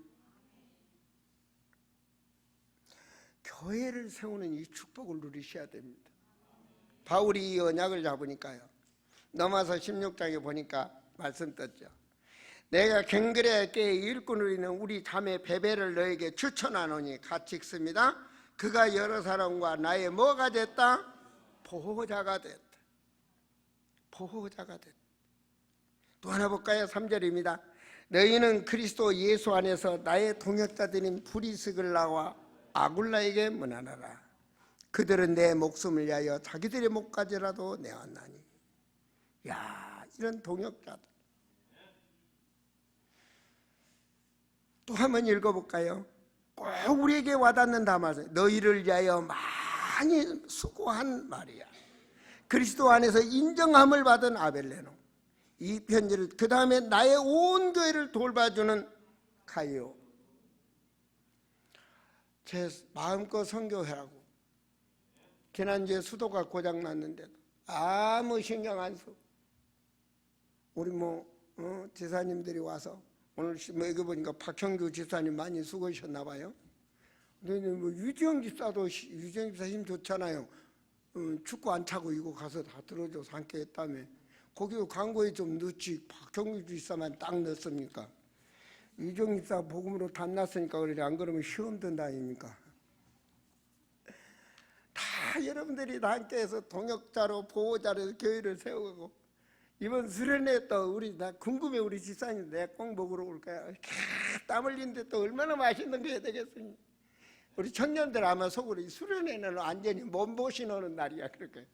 교회를 세우는 이 축복을 누리셔야 됩니다. 바울이 이 언약을 잡으니까요. 넘어서 16장에 보니까 말씀 떴죠. 내가 갱그레 깨의 일꾼을 있는 우리 자매 베베를 너에게 추천하노니 같이 읽습니다. 그가 여러 사람과 나의 뭐가 됐다? 보호자가 됐다. 보호자가 됐다. 또 하나 볼까요? 3절입니다. 너희는 그리스도 예수 안에서 나의 동역자들인 브리스글라와 아굴라에게 문안하라. 그들은 내 목숨을 위하여 자기들의 목까지라도 내었나니. 야, 이런 동역자들. 또 한번 읽어볼까요? 꼭 우리에게 와닿는다 말이에요. 너희를 위하여 많이 수고한 말이야. 그리스도 안에서 인정함을 받은 아벨레노. 이 편지를 그 다음에 나의 온 교회를 돌봐주는 가이오. 제 마음껏 선교하라고. 지난주에 수도가 고장났는데도 아무 신경 안 써. 우리 지사님들이 와서 오늘 여기 보니까 박형규 지사님 많이 수고하셨나 봐요. 근데 유지영 집사도, 유지영 집사 힘 좋잖아요. 축구 안 차고 이거 가서 다 들어줘서 함께 했다며. 거기도 광고에 좀 넣지. 박형규 집사만 딱 넣습니까? 유지영 집사 복음으로 탐났으니까 그러지, 안 그러면 시험 든다 아닙니까? 다 여러분들이 다 함께해서 동역자로 보호자로 교회를 세우고, 이번 수련회 또 나 궁금해. 우리 집사님 내가 꼭 먹으러 올 거야. 땀 흘리는데 또 얼마나 맛있는 거 해야 되겠습니까? 우리 청년들 아마 속으로 이 수련회는 완전히 몸보신 오는 날이야. 그렇게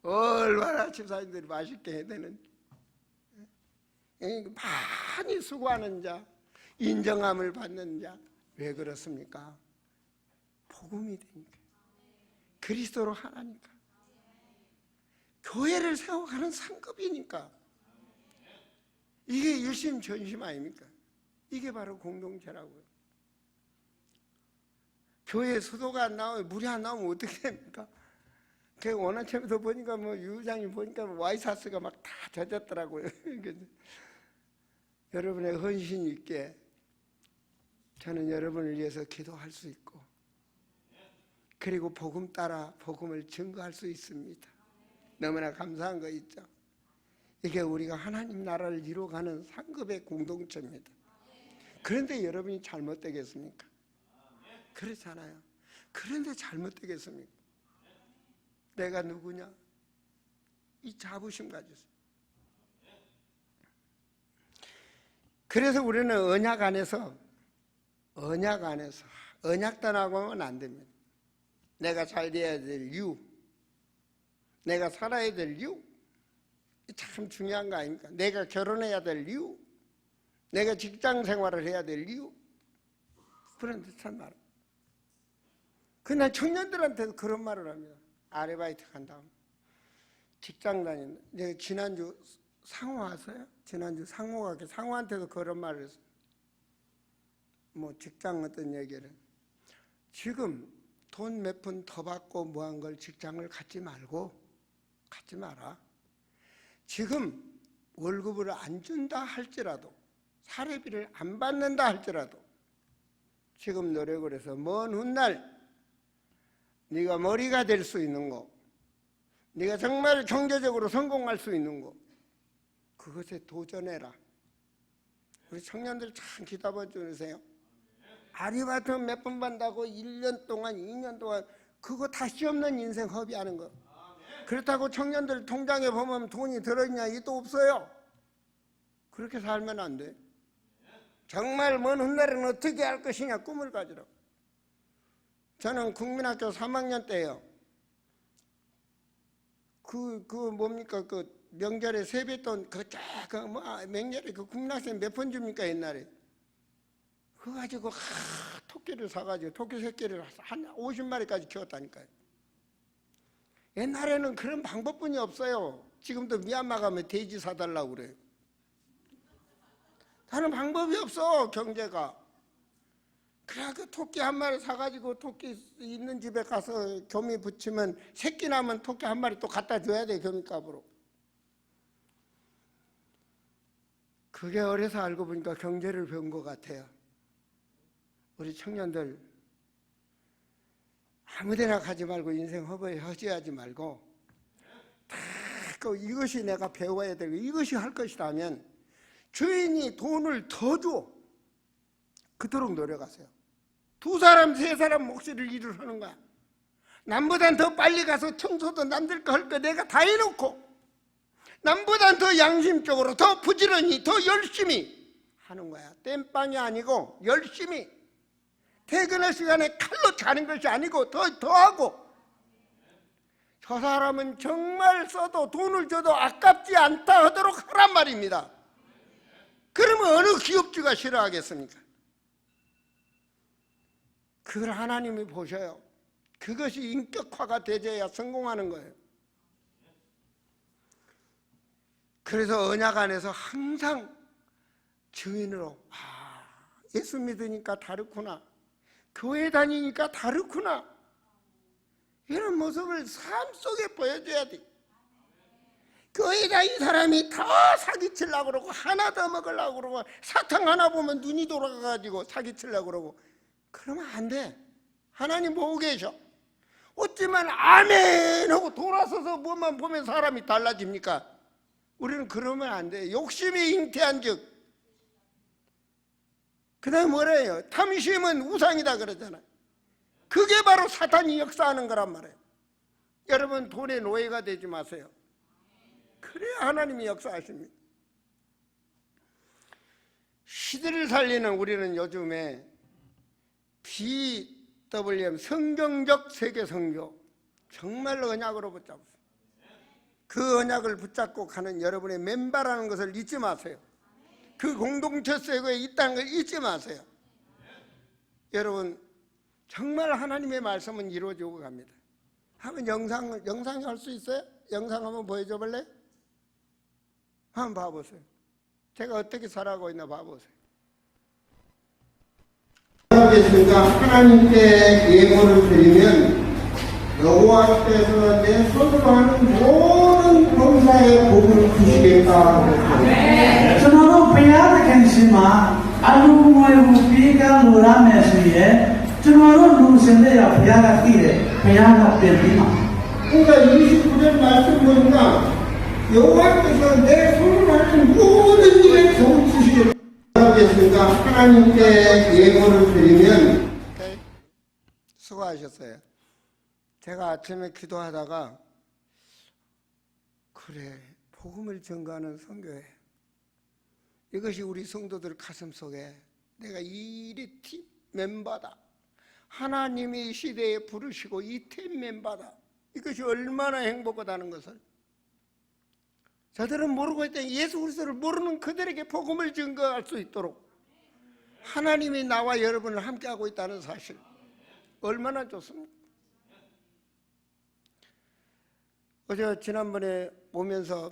얼마나 집사님들이 맛있게 해야 되는지. 많이 수고하는 자, 인정함을 받는 자. 왜 그렇습니까? 복음이 되니까, 그리스도로 하나니까, 교회를 세워가는 상급이니까. 이게 일심전심 아닙니까? 이게 바로 공동체라고요. 교회 수도가 안 나오면, 물이 안 나오면 어떻게 됩니까? 그 원안체에서 보니까 유장님 보니까 와이사스가 막 다 젖었더라고요. 여러분의 헌신 있게 저는 여러분을 위해서 기도할 수 있고, 그리고 복음 따라 복음을 증거할 수 있습니다. 너무나 감사한 거 있죠. 이게 우리가 하나님 나라를 이루어가는 상급의 공동체입니다. 그런데 여러분이 잘못되겠습니까? 그렇잖아요. 그런데 잘못되겠습니까? 내가 누구냐? 이 자부심 가지세요. 그래서 우리는 언약 안에서 언약 떠나고는 안 됩니다. 내가 잘 돼야 될 이유, 내가 살아야 될 이유, 참 중요한 거 아닙니까? 내가 결혼해야 될 이유, 내가 직장 생활을 해야 될 이유. 그런데 참 말이야. 그날 청년들한테도 그런 말을 합니다. 아르바이트 간 다음 직장 다닌다. 내가 지난주 상호 왔어요? 지난주 상호한테도 그런 말을 했어요. 직장 어떤 얘기를. 지금 돈 몇 푼 더 받고 뭐한 걸 직장을 갖지 마라. 지금 월급을 안 준다 할지라도, 사례비를 안 받는다 할지라도 지금 노력을 해서 먼 훗날 네가 머리가 될 수 있는 거, 네가 정말 경제적으로 성공할 수 있는 거, 그것에 도전해라. 우리 청년들 참 기다려 주세요. 아르바이트 몇 번 받는다고 1년 동안 2년 동안 그거 다시 없는 인생 허비하는 거. 그렇다고 청년들 통장에 보면 돈이 들어있냐? 이도 없어요. 그렇게 살면 안 돼. 정말 먼 훗날에는 어떻게 할 것이냐 꿈을 가지라고. 저는 국민학교 3학년 때요. 뭡니까? 명절에 세뱃돈, 명절에 국민학생 몇 번 줍니까, 옛날에? 그거 가지고, 토끼를 사가지고, 토끼 새끼를 한 50마리까지 키웠다니까요. 옛날에는 그런 방법뿐이 없어요. 지금도 미얀마 가면 돼지 사달라고 그래요. 다른 방법이 없어, 경제가. 그래, 그 토끼 한 마리 사가지고 토끼 있는 집에 가서 교미 붙이면 새끼 나면 토끼 한 마리 또 갖다 줘야 돼, 교미값으로. 그게 어려서 알고 보니까 경제를 배운 것 같아요. 우리 청년들 아무데나 가지 말고 인생 허지하지 말고 다 이것이 내가 배워야 되고 이것이 할 것이라면 주인이 돈을 더 줘. 그토록 노력하세요. 2사람 3사람 몫을 일을 하는 거야. 남보단 더 빨리 가서 청소도 남들 거 할 거 내가 다 해놓고 남보단 더 양심적으로 더 부지런히 더 열심히 하는 거야. 땜빵이 아니고 열심히. 퇴근할 시간에 칼로 자는 것이 아니고 더 하고. 저 사람은 정말 써도 돈을 줘도 아깝지 않다 하도록 하란 말입니다. 그러면 어느 기업주가 싫어하겠습니까? 그걸 하나님이 보셔요. 그것이 인격화가 되져야 성공하는 거예요. 그래서 언약 안에서 항상 증인으로 예수 믿으니까 다르구나, 교회 다니니까 다르구나, 이런 모습을 삶 속에 보여줘야 돼. 교회다 이 사람이 다 사기치려고 그러고 하나 더 먹으려고 그러고 사탕 하나 보면 눈이 돌아가가지고 사기치려고 그러고 그러면 안 돼. 하나님 보고 계셔. 어찌만 아멘 하고 돌아서서 뭐만 보면 사람이 달라집니까? 우리는 그러면 안 돼. 욕심이 잉태한 즉. 그 다음에 뭐래요? 탐심은 우상이다 그러잖아요. 그게 바로 사탄이 역사하는 거란 말이에요. 여러분 돈의 노예가 되지 마세요. 그래야 하나님이 역사하십니다. 시대를 살리는 우리는 요즘에 BWM 성경적 세계 선교 정말로 언약으로 붙잡으세요. 그 언약을 붙잡고 가는 여러분의 멤버라는 것을 잊지 마세요. 그 공동체 속에 있다는 걸 잊지 마세요. 여러분 정말 하나님의 말씀은 이루어지고 갑니다. 한번 영상 할 수 있어요? 영상 한번 보여줘 볼래? 한번 봐보세요. 제가 어떻게 살아가고 있나 봐보세요. 하나님께 예물을 드리면 여호와께서 내 손으로 하는 모든 봉사의 복을 주시겠다. 저는 배야의 근심아 알루모의 비가 노라메스에 저는 루센데야 배야가 끼래 배야가 뺄리마. 그러니까 29절 말씀 보니까 여호와께서 내 손으로 하는 모든 일에 복을 주시겠다. 하나님께 예물을 드리면 수고하셨어요. 제가 아침에 기도하다가 그래 복음을 전가하는 선교회 이것이 우리 성도들 가슴 속에 내가 이리 팀 멤버다. 하나님이 이 시대에 부르시고 이 팀 멤버다. 이것이 얼마나 행복하다는 것을 저들은 모르고 있던 예수 그리스도를 모르는 그들에게 복음을 증거할 수 있도록 하나님이 나와 여러분을 함께하고 있다는 사실 얼마나 좋습니까? 어제 지난번에 오면서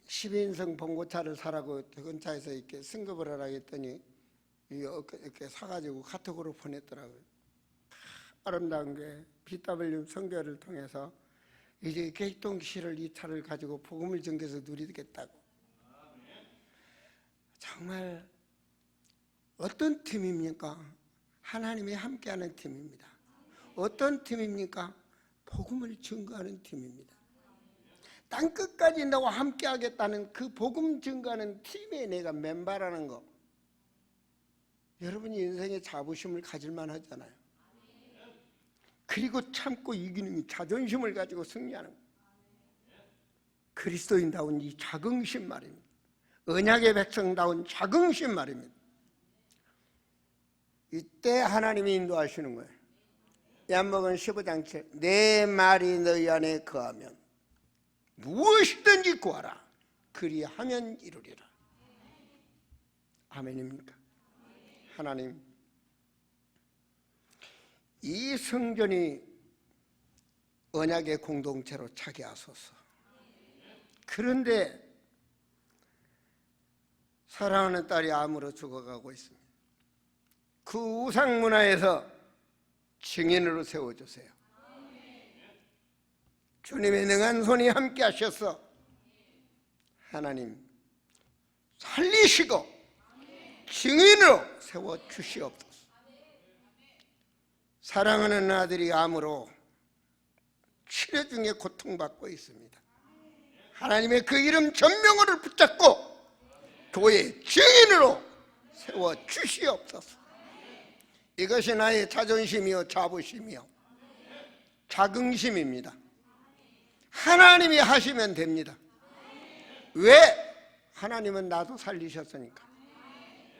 12인승 봉고차를 사라고 근처에서 이렇게 승급을 하라고 했더니 이렇게 사가지고 카톡으로 보냈더라고요. 아름다운 게 BW 선교를 통해서 이제 개통시를 이 차를 가지고 복음을 전개해서 누리겠다고. 정말 어떤 팀입니까? 하나님이 함께하는 팀입니다. 어떤 팀입니까? 복음을 증거하는 팀입니다. 땅끝까지 너와 함께하겠다는 그 복음 증거하는 팀에 내가 멤버라는 거. 여러분이 인생에 자부심을 가질만 하잖아요. 그리고 참고 이기는 자존심을 가지고 승리하는 거. 그리스도인다운 이 자긍심 말입니다. 언약의 백성다운 자긍심 말입니다. 이때 하나님이 인도하시는 거예요. 얀복음 15장 7 내 말이 너희 안에 거하면 무엇이든지 구하라. 그리하면 이루리라. 아멘입니까? 하나님 이 성전이 언약의 공동체로 차게 하소서. 그런데 사랑하는 딸이 암으로 죽어가고 있습니다. 그 우상 문화에서 증인으로 세워주세요. 주님의 능한 손이 함께 하셔서 하나님 살리시고 증인으로 세워주시옵소서. 사랑하는 아들이 암으로 치료 중에 고통받고 있습니다. 하나님의 그 이름 전명호를 붙잡고 교회의 증인으로 세워주시옵소서. 이것이 나의 자존심이요 자부심이요 자긍심입니다. 하나님이 하시면 됩니다. 왜? 하나님은 나도 살리셨으니까.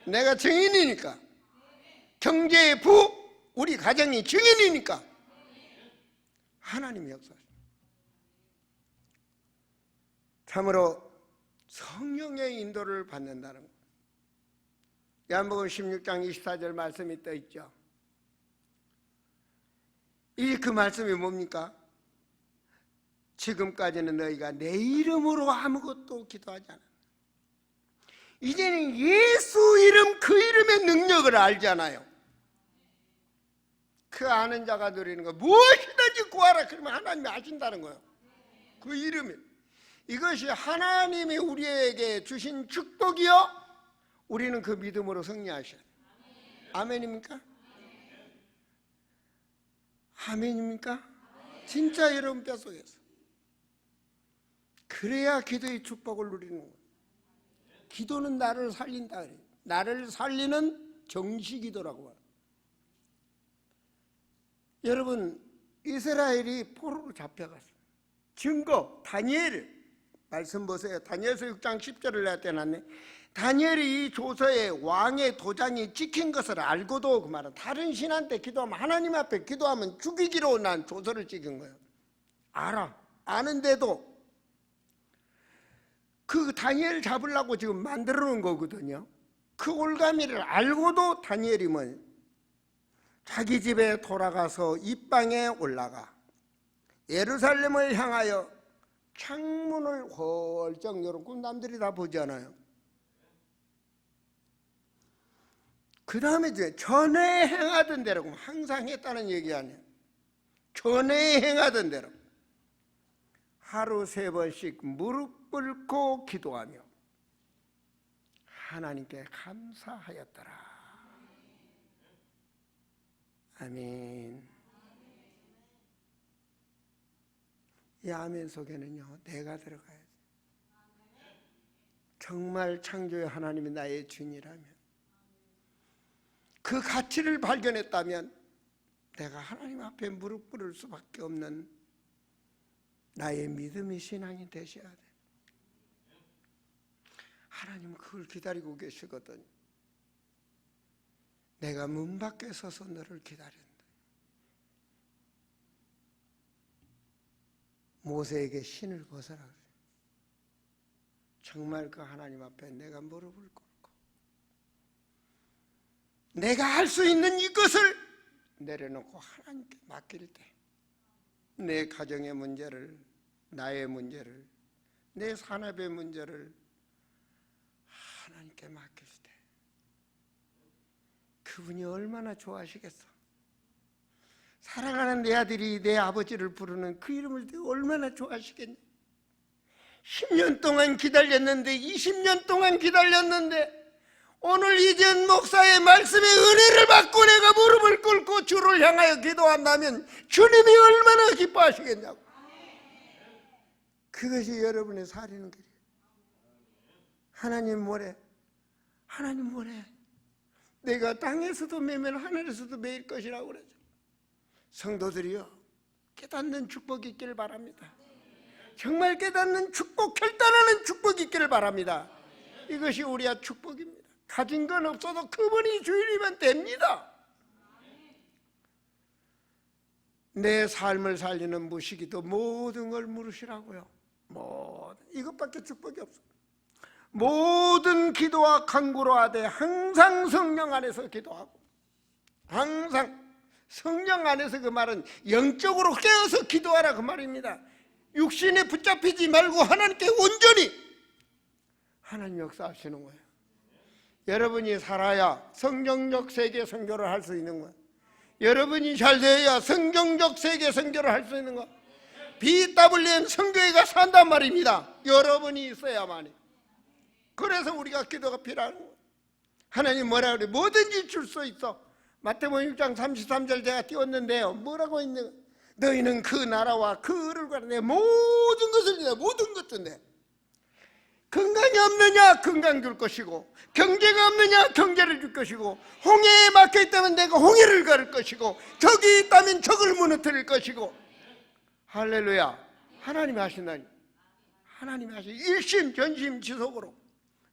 내가 증인이니까. 경제의 부, 우리 가정이 증인이니까. 하나님이 역사하십니다. 참으로 성령의 인도를 받는다는 것. 요한복음 16장 24절 말씀이 떠 있죠. 그 말씀이 뭡니까? 지금까지는 너희가 내 이름으로 아무것도 기도하지 않아. 이제는 예수 이름, 그 이름의 능력을 알잖아요. 그 아는 자가 누리는 거, 무엇이든지 구하라 그러면 하나님이 하신다는 거예요. 그 이름이. 이것이 하나님이 우리에게 주신 축복이요, 우리는 그 믿음으로 승리하셔야 돼요. 아멘입니까? 아멘입니까? 진짜 여러분 뼛속에서. 그래야 기도의 축복을 누리는 거예요. 기도는 나를 살린다 그래요. 나를 살리는 정시기도라고 해요. 여러분, 이스라엘이 포로로 잡혀갔어요. 증거, 다니엘 말씀 보세요. 다니엘서 6장 10절을 내가 떼놨네. 다니엘이 이 조서에 왕의 도장이 찍힌 것을 알고도, 그 말은 다른 신한테 기도하면, 하나님 앞에 기도하면 죽이기로 난 조서를 찍은 거예요. 아는데도 그 다니엘 잡으려고 지금 만들어 놓은 거거든요. 그 올가미를 알고도 다니엘이 자기 집에 돌아가서 입방에 올라가 예루살렘을 향하여 창문을 헐쩍 열었고 남들이 다 보잖아요. 그 다음에 이제 전에 행하던 대로, 항상 했다는 얘기 아니에요. 전에 행하던 대로 하루 3번씩 무릎 꿇고 기도하며 하나님께 감사하였더라. 아멘. 이 아멘 속에는요, 내가 들어가야 돼. 정말 창조의 하나님이 나의 주인이라면, 그 가치를 발견했다면 내가 하나님 앞에 무릎 꿇을 수밖에 없는 나의 믿음의 신앙이 되셔야 돼. 하나님은 그걸 기다리고 계시거든. 내가 문 밖에 서서 너를 기다린다. 모세에게 신을 벗어라. 정말 그 하나님 앞에 내가 무릎을 꿇고 내가 할 수 있는 이것을 내려놓고 하나님께 맡길 때, 내 가정의 문제를, 나의 문제를, 내 산업의 문제를 하나님께 맡길 때 그분이 얼마나 좋아하시겠어. 사랑하는 내 아들이 내 아버지를 부르는 그 이름을 얼마나 좋아하시겠냐. 10년 동안 기다렸는데, 20년 동안 기다렸는데, 오늘 이전 목사의 말씀에 은혜를 받고 내가 무릎을 꿇고 주를 향하여 기도한다면 주님이 얼마나 기뻐하시겠냐고. 그것이 여러분의 살리는 길이에요. 하나님 뭐래? 하나님 뭐래? 내가 땅에서도 매면 하늘에서도 매일 것이라고 그러죠. 성도들이요, 깨닫는 축복이 있기를 바랍니다. 정말 깨닫는 축복, 결단하는 축복이 있기를 바랍니다. 이것이 우리의 축복입니다. 가진 건 없어도 그분이 주인이면 됩니다. 내 삶을 살리는 무시기도 모든 걸 물으시라고요. 이것밖에 축복이 없어요. 모든 기도와 간구로 하되 항상 성령 안에서 기도하고, 항상 성령 안에서 그 말은 영적으로 깨어서 기도하라 그 말입니다. 육신에 붙잡히지 말고 하나님께 온전히 하나님 역사하시는 거예요. 여러분이 살아야 성경적 세계 선교를 할 수 있는 거예요. 여러분이 잘 돼야 성경적 세계 선교를 할 수 있는 거예요. BWM 선교회가 산단 말입니다. 여러분이 있어야만이. 그래서 우리가 기도가 필요한 거예요. 하나님 뭐라 그래? 뭐든지 줄 수 있어. 마태복음 6장 33절 제가 띄웠는데요. 뭐라고 있는 거예요? 너희는 그 나라와 그 의를 구하라. 내 모든 것을 내 모든 것도 내. 건강이 없느냐 건강 줄 것이고, 경제가 없느냐 경제를 줄 것이고, 홍해에 막혀 있다면 내가 홍해를 가를 것이고, 적이 있다면 적을 무너뜨릴 것이고. 할렐루야. 하나님이 하신다니. 하나님이 하시. 일심 전심 지속으로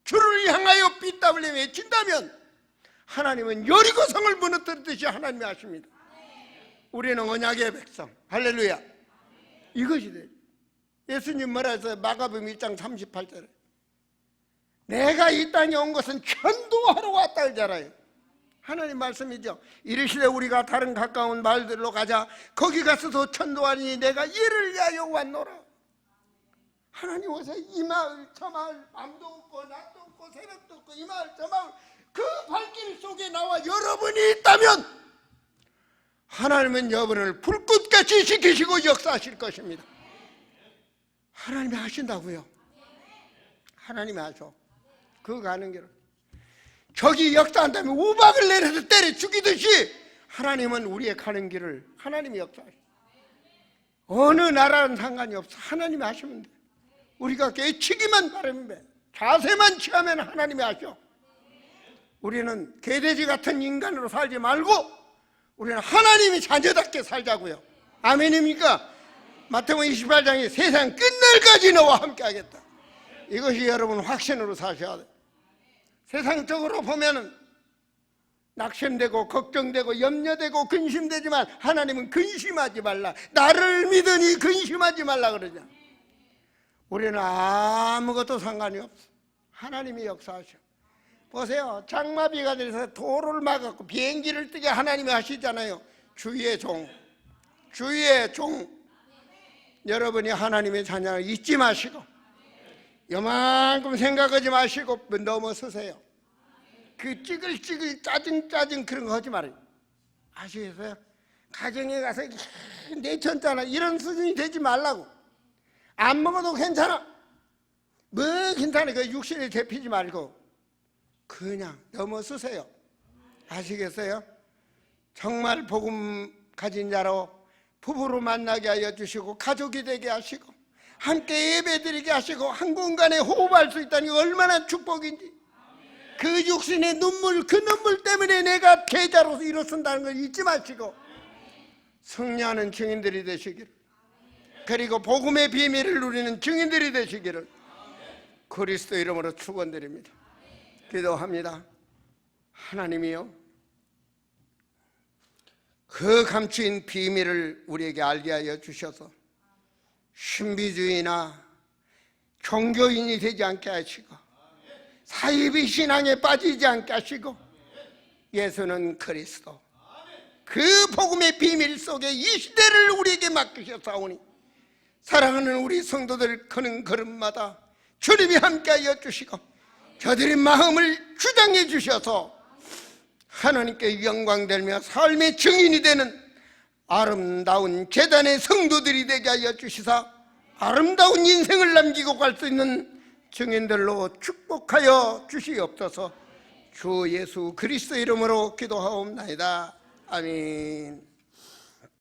주를 향하여 BWM 외친다면 하나님은 여리고성을 무너뜨리듯이 하나님이 하십니다. 우리는 언약의 백성. 할렐루야. 이것이 돼. 예수님 뭐라 했어요? 마가복음 1장 38절에 내가 이 땅에 온 것은 전도하러 왔다 그러잖아요. 하나님 말씀이죠. 이르시되 우리가 다른 가까운 마을들로 가자. 거기 가서도 전도하니 내가 이를 위하여 왔노라. 하나님 오세요. 이 마을 저 마을, 밤도 없고 낮도 없고 새벽도 없고 이 마을 저 마을, 그 발길 속에 나와 여러분이 있다면 하나님은 여러분을 불꽃같이 지키시고 역사하실 것입니다. 하나님이 하신다고요. 하나님이 하셔. 그거 가는 길은 적이 역사한다면 우박을 내려서 때려 죽이듯이 하나님은 우리의 가는 길을 하나님이 역사하셔. 어느 나라는 상관이 없어. 하나님이 하시면 돼. 우리가 깨치기만 바라면 돼. 자세만 취하면 하나님이 하셔. 우리는 개돼지 같은 인간으로 살지 말고 우리는 하나님이 자녀답게 살자고요. 아멘입니까? 마태복음 28장에 세상 끝날까지 너와 함께 하겠다. 이것이 여러분 확신으로 사셔야 돼. 세상적으로 보면은 낙심되고 걱정되고 염려되고 근심되지만 하나님은 근심하지 말라. 나를 믿으니 근심하지 말라 그러냐. 우리는 아무것도 상관이 없어. 하나님이 역사하셔. 보세요. 장마비가 돼서 도로를 막았고 비행기를 뜨게 하나님이 하시잖아요. 주의 종, 주의 종. 여러분이 하나님의 자녀를 잊지 마시고 요만큼 생각하지 마시고 넘어서세요. 그 찌글찌글 짜증 그런 거 하지 말아요. 아시겠어요? 가정에 가서 내쳤잖아 이런 수준이 되지 말라고. 안 먹어도 괜찮아. 뭐 괜찮아. 그 육신에 잡히지 말고 그냥 넘어서세요. 아시겠어요? 정말 복음 가진 자로 부부로 만나게 하여 주시고 가족이 되게 하시고 함께 예배드리게 하시고 한 공간에 호흡할 수 있다니 얼마나 축복인지. 그 육신의 눈물, 그 눈물 때문에 내가 계자로서 일어선다는 걸 잊지 마시고 승리하는 증인들이 되시기를, 그리고 복음의 비밀을 누리는 증인들이 되시기를 그리스도 이름으로 축원드립니다. 기도합니다. 하나님이요, 그 감추인 비밀을 우리에게 알게 하여 주셔서 신비주의나 종교인이 되지 않게 하시고 사이비 신앙에 빠지지 않게 하시고 예수는 그리스도, 그 복음의 비밀 속에 이 시대를 우리에게 맡기셨사오니 사랑하는 우리 성도들 그는 걸음마다 주님이 함께하여 주시고 저들의 마음을 주장해 주셔서 하나님께 영광되며 삶의 증인이 되는 아름다운 제단의 성도들이 되게 하여 주시사 아름다운 인생을 남기고 갈 수 있는 증인들로 축복하여 주시옵소서. 주 예수 그리스도 이름으로 기도하옵나이다. 아멘.